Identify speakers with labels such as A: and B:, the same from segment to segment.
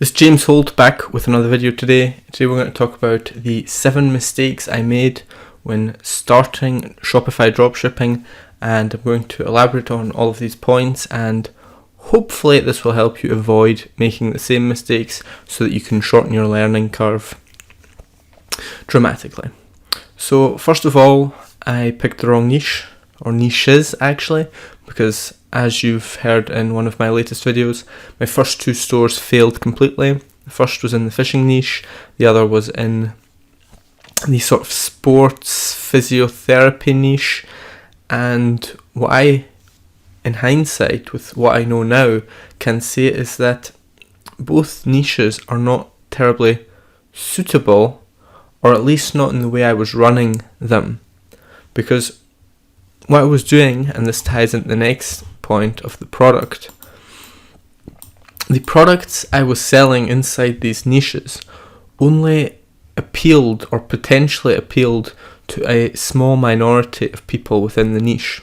A: This is James Holt back with another video today. Today we're going to talk about the 7 mistakes I made when starting Shopify dropshipping, and I'm going to elaborate on all of these points, and hopefully this will help you avoid making the same mistakes so that you can shorten your learning curve dramatically. So first of all, I picked the wrong niche, or niches actually, because as you've heard in one of my latest videos, my first 2 stores failed completely. The first was in the fishing niche, the other was in the sort of sports physiotherapy niche, and what I, in hindsight, with what I know now, can say is that both niches are not terribly suitable, or at least not in the way I was running them, because what I was doing, and this ties into the next point of the products I was selling inside these niches only appealed or potentially appealed to a small minority of people within the niche.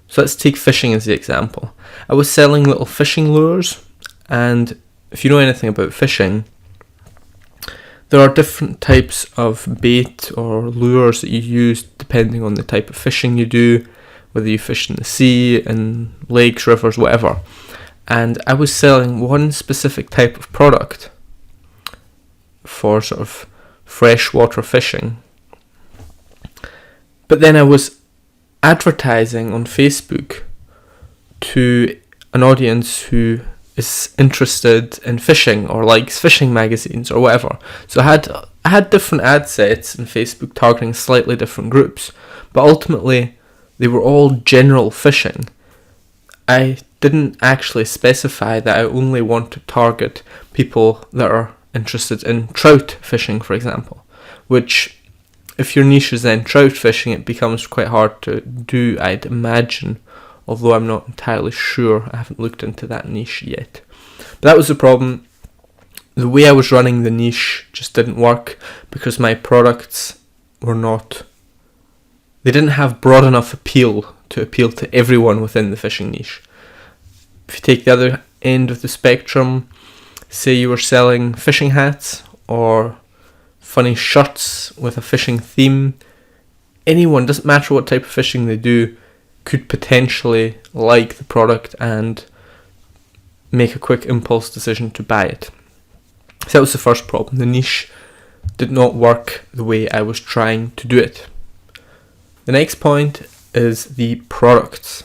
A: So let's take fishing as the example. I was selling little fishing lures, and if you know anything about fishing, there are different types of bait or lures that you use depending on the type of fishing you do, whether you fish in the sea, in lakes, rivers, whatever. And I was selling one specific type of product for sort of freshwater fishing. But then I was advertising on Facebook to an audience who is interested in fishing or likes fishing magazines or whatever. So I had different ad sets in Facebook targeting slightly different groups, but ultimately they were all general fishing. I didn't actually specify that I only want to target people that are interested in trout fishing, for example, which, if your niche is then trout fishing, it becomes quite hard to do, I'd imagine, although I'm not entirely sure. I haven't looked into that niche yet. But that was the problem. The way I was running the niche just didn't work because my products were not... They didn't have broad enough appeal to everyone within the fishing niche. If you take the other end of the spectrum, say you were selling fishing hats or funny shirts with a fishing theme, anyone, doesn't matter what type of fishing they do, could potentially like the product and make a quick impulse decision to buy it. So that was the first problem. The niche did not work the way I was trying to do it. The next point is the products.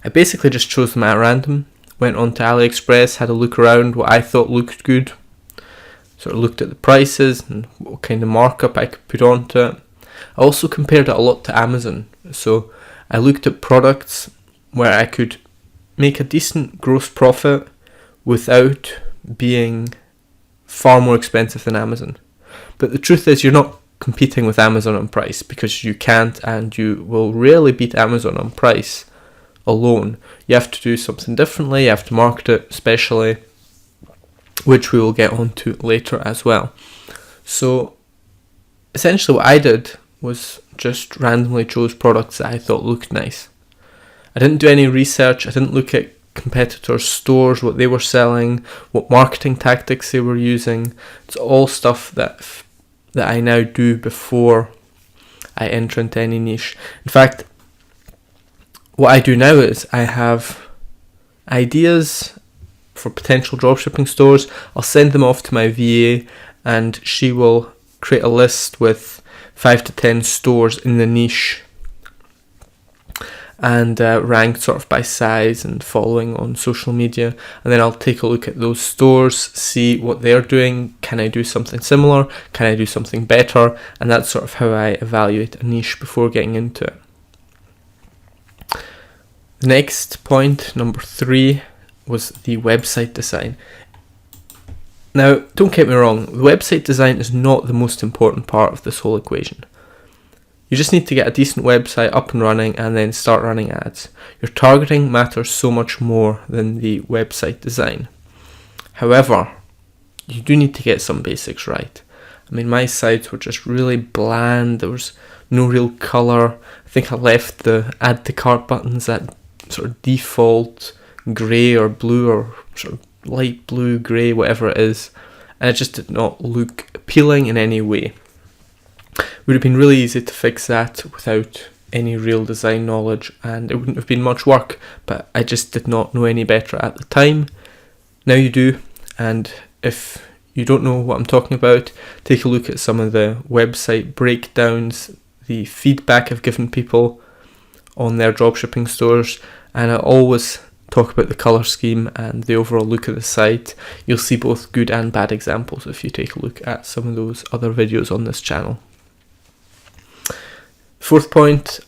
A: I basically just chose them at random, went on to AliExpress, had a look around what I thought looked good, sort of looked at the prices and what kind of markup I could put onto it. I also compared it a lot to Amazon, so I looked at products where I could make a decent gross profit without being far more expensive than Amazon. But the truth is, you're not competing with Amazon on price, because you can't, and you will rarely beat Amazon on price alone. You have to do something differently, you have to market it specially, which we will get onto later as well. So essentially what I did was just randomly chose products that I thought looked nice. I didn't do any research, I didn't look at competitors' stores, what they were selling, what marketing tactics they were using. It's all stuff that I now do before I enter into any niche. In fact, what I do now is I have ideas for potential dropshipping stores. I'll send them off to my VA, and she will create a list with 5 to 10 stores in the niche, and ranked sort of by size and following on social media. And then I'll take a look at those stores, see what they're doing. Can I do something similar? Can I do something better? And that's sort of how I evaluate a niche before getting into it. The next point, number 3, was the website design. Now, don't get me wrong, the website design is not the most important part of this whole equation. You just need to get a decent website up and running and then start running ads. Your targeting matters so much more than the website design. However, you do need to get some basics right. I mean, my sites were just really bland. There was no real colour. I think I left the add to cart buttons at sort of default grey or blue or sort of light blue, grey, whatever it is, and it just did not look appealing in any way. It would have been really easy to fix that without any real design knowledge, and it wouldn't have been much work, but I just did not know any better at the time. Now you do, and if you don't know what I'm talking about, take a look at some of the website breakdowns, the feedback I've given people on their dropshipping stores, and I always talk about the colour scheme and the overall look of the site. You'll see both good and bad examples if you take a look at some of those other videos on this channel. Fourth point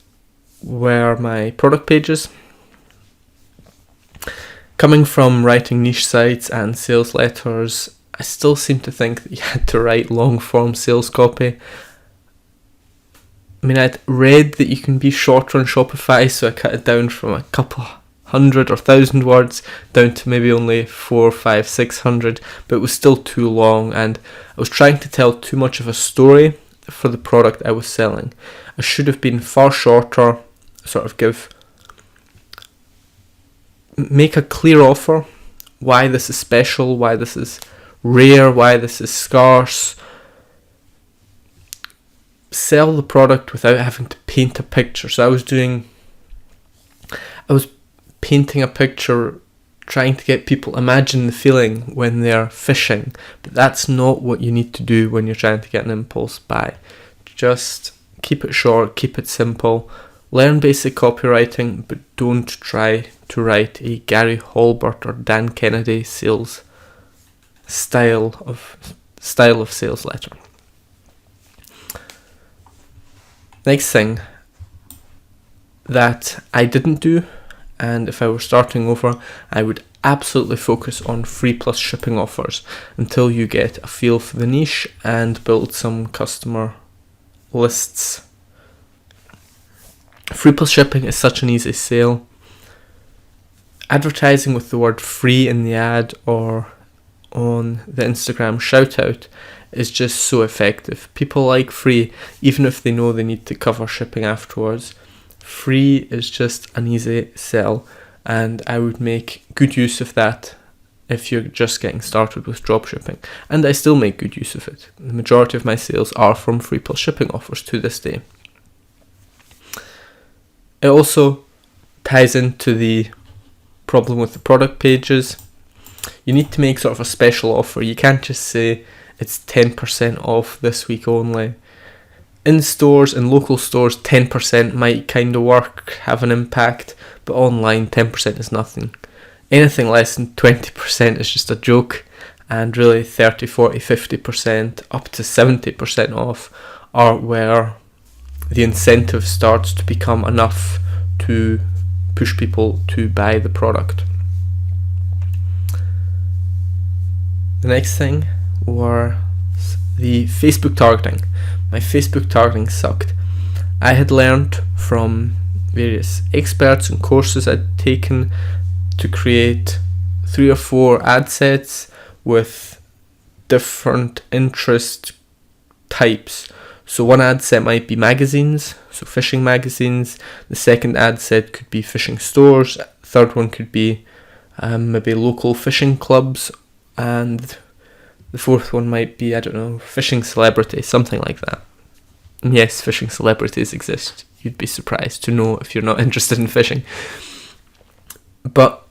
A: were my product pages. Coming from writing niche sites and sales letters, I still seem to think that you had to write long form sales copy. I mean, I'd read that you can be shorter on Shopify, so I cut it down from a couple 100 or 1,000 words down to maybe only 400, 500, 600, but it was still too long, and I was trying to tell too much of a story for the product I was selling. I should have been far shorter, make a clear offer, why this is special, why this is rare, why this is scarce. Sell the product without having to paint a picture. So I was painting a picture, trying to get people imagine the feeling when they're fishing, but that's not what you need to do when you're trying to get an impulse buy. Just keep it short, keep it simple, learn basic copywriting, but don't try to write a Gary Halbert or Dan Kennedy sales style of sales letter. Next thing that I didn't do, and if I were starting over, I would absolutely focus on free plus shipping offers until you get a feel for the niche and build some customer lists. Free plus shipping is such an easy sale. Advertising with the word free in the ad or on the Instagram shout out is just so effective. People like free, even if they know they need to cover shipping afterwards. Free is just an easy sell, and I would make good use of that if you're just getting started with dropshipping. And I still make good use of it. The majority of my sales are from free plus shipping offers to this day. It also ties into the problem with the product pages. You need to make sort of a special offer. You can't just say it's 10% off this week only. In stores, in local stores, 10% might kind of work, have an impact, but online 10% is nothing. Anything less than 20% is just a joke, and really 30, 40, 50%, up to 70% off are where the incentive starts to become enough to push people to buy the product. The next thing were the Facebook targeting. My Facebook targeting sucked. I had learned from various experts and courses I'd taken to create 3 or 4 ad sets with different interest types. So one ad set might be magazines, so fishing magazines. The second ad set could be fishing stores. Third one could be maybe local fishing clubs, and the fourth one might be, fishing celebrities, something like that. And yes, fishing celebrities exist. You'd be surprised to know if you're not interested in fishing. But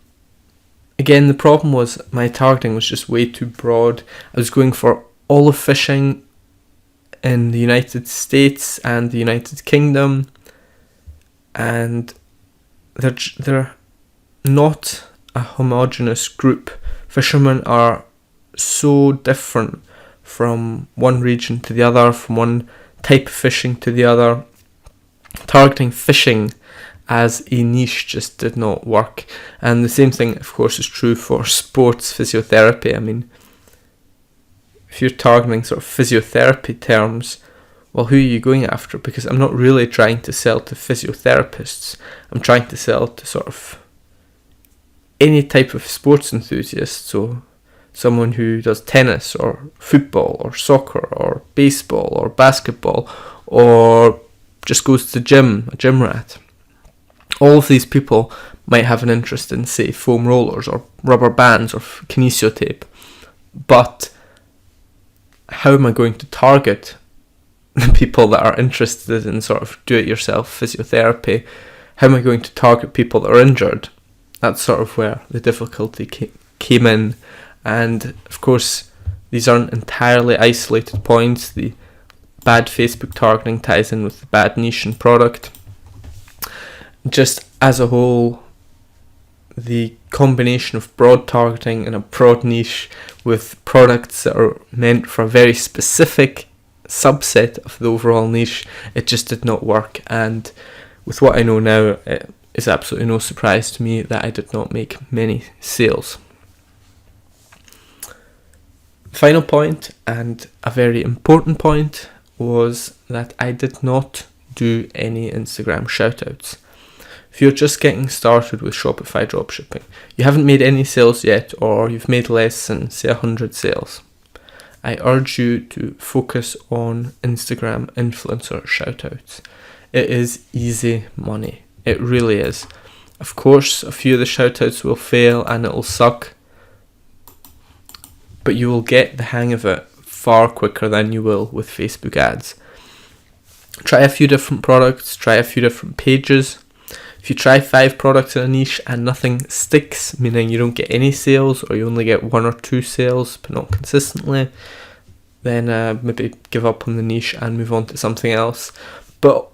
A: again, the problem was my targeting was just way too broad. I was going for all of fishing in the United States and the United Kingdom, and they're not a homogeneous group. Fishermen are so different from one region to the other, from one type of fishing to the other. Targeting fishing as a niche just did not work. And the same thing, of course, is true for sports physiotherapy. I mean, if you're targeting sort of physiotherapy terms, well, who are you going after? Because I'm not really trying to sell to physiotherapists. I'm trying to sell to sort of any type of sports enthusiast. So someone who does tennis or football or soccer or baseball or basketball, or just goes to the gym, a gym rat, All of these people might have an interest in, say, foam rollers or rubber bands or kinesio tape, but how am I going to target the people that are interested in sort of do-it-yourself physiotherapy? How am I going to target people that are injured? That's sort of where the difficulty came in. And of course, these aren't entirely isolated points. The bad Facebook targeting ties in with the bad niche and product. Just as a whole, the combination of broad targeting and a broad niche with products that are meant for a very specific subset of the overall niche, it just did not work. And with what I know now, it is absolutely no surprise to me that I did not make many sales. Final point, and a very important point, was that I did not do any Instagram shoutouts. If you're just getting started with Shopify dropshipping, you haven't made any sales yet, or you've made less than, say, 100 sales, I urge you to focus on Instagram influencer shoutouts. It is easy money. It really is. Of course, a few of the shoutouts will fail and it'll suck, but you will get the hang of it far quicker than you will with Facebook ads. Try a few different products, try a few different pages. If you try 5 products in a niche and nothing sticks, meaning you don't get any sales or you only get 1 or 2 sales but not consistently, then maybe give up on the niche and move on to something else. But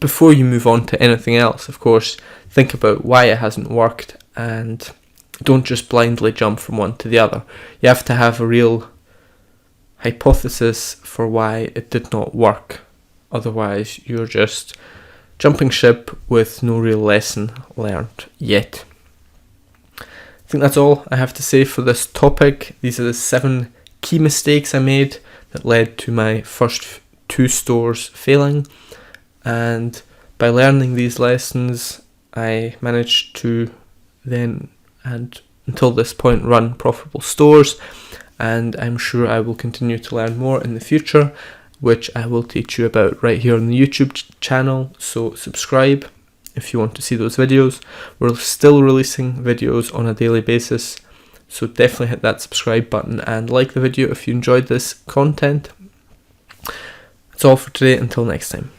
A: before you move on to anything else, of course, think about why it hasn't worked and don't just blindly jump from one to the other. You have to have a real hypothesis for why it did not work. Otherwise, you're just jumping ship with no real lesson learned yet. I think that's all I have to say for this topic. These are the 7 key mistakes I made that led to my first 2 stores failing. And by learning these lessons, I managed to then, and until this point, run profitable stores. And I'm sure I will continue to learn more in the future, which I will teach you about right here on the YouTube channel. So subscribe if you want to see those videos. We're still releasing videos on a daily basis, so definitely hit that subscribe button and like the video if you enjoyed this content. That's all for today. Until next time.